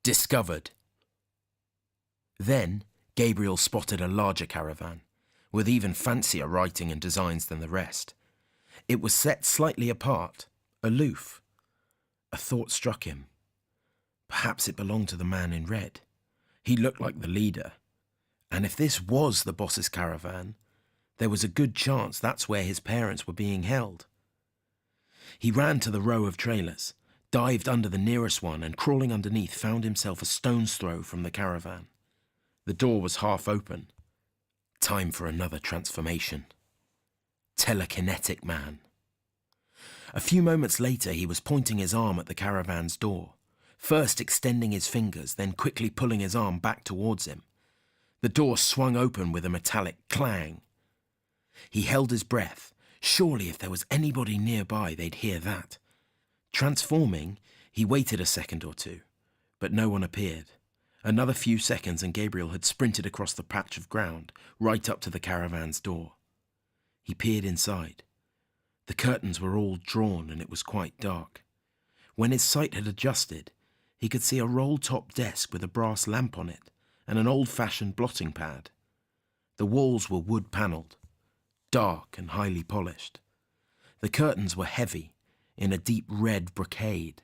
Discovered. Then Gabriel spotted a larger caravan, with even fancier writing and designs than the rest. It was set slightly apart, aloof. A thought struck him. Perhaps it belonged to the man in red. He looked like the leader. And if this was the boss's caravan, there was a good chance that's where his parents were being held. He ran to the row of trailers, dived under the nearest one, and crawling underneath found himself a stone's throw from the caravan. The door was half open. Time for another transformation. Telekinetic man. A few moments later, he was pointing his arm at the caravan's door, first extending his fingers, then quickly pulling his arm back towards him. The door swung open with a metallic clang. He held his breath. Surely if there was anybody nearby, they'd hear that. Transforming, he waited a second or two, but no one appeared. Another few seconds and Gabriel had sprinted across the patch of ground, right up to the caravan's door. He peered inside. The curtains were all drawn and it was quite dark. When his sight had adjusted, he could see a roll-top desk with a brass lamp on it and an old-fashioned blotting pad. The walls were wood-panelled, dark and highly polished. The curtains were heavy, in a deep red brocade,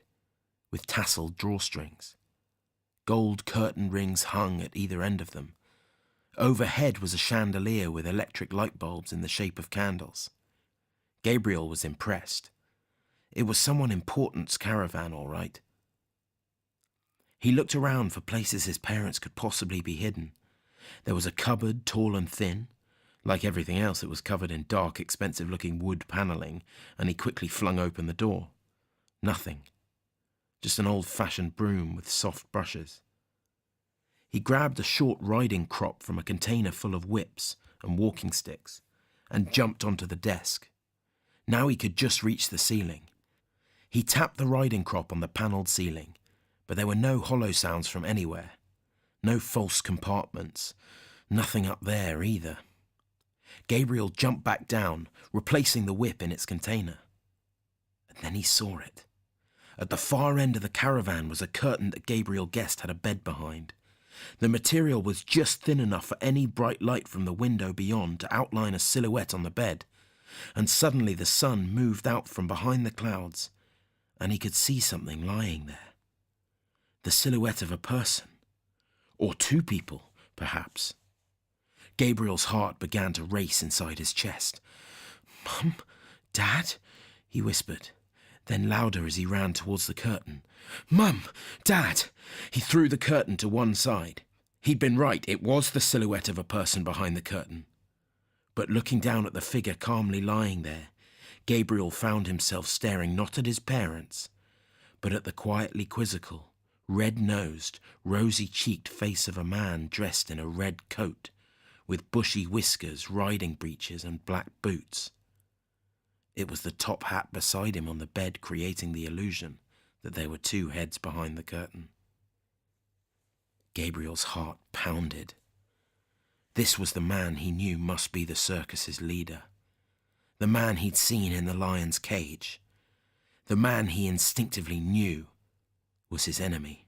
with tasselled drawstrings. Gold curtain rings hung at either end of them. Overhead was a chandelier with electric light bulbs in the shape of candles. Gabriel was impressed. It was someone important's caravan, all right. He looked around for places his parents could possibly be hidden. There was a cupboard, tall and thin. Like everything else, it was covered in dark, expensive-looking wood panelling, and he quickly flung open the door. Nothing. Just an old-fashioned broom with soft brushes. He grabbed a short riding crop from a container full of whips and walking sticks and jumped onto the desk. Now he could just reach the ceiling. He tapped the riding crop on the panelled ceiling, but there were no hollow sounds from anywhere. No false compartments. Nothing up there either. Gabriel jumped back down, replacing the whip in its container. And then he saw it. At the far end of the caravan was a curtain that Gabriel guessed had a bed behind. The material was just thin enough for any bright light from the window beyond to outline a silhouette on the bed. And suddenly the sun moved out from behind the clouds, and he could see something lying there. The silhouette of a person. Or two people, perhaps. Gabriel's heart began to race inside his chest. "Mum? Dad?" he whispered, then louder as he ran towards the curtain. "Mum! Dad!" He threw the curtain to one side. He'd been right, it was the silhouette of a person behind the curtain. But looking down at the figure calmly lying there, Gabriel found himself staring not at his parents, but at the quietly quizzical, red-nosed, rosy-cheeked face of a man dressed in a red coat, with bushy whiskers, riding breeches, and black boots. It was the top hat beside him on the bed creating the illusion that there were two heads behind the curtain. Gabriel's heart pounded. This was the man he knew must be the circus's leader. The man he'd seen in the lion's cage. The man he instinctively knew was his enemy.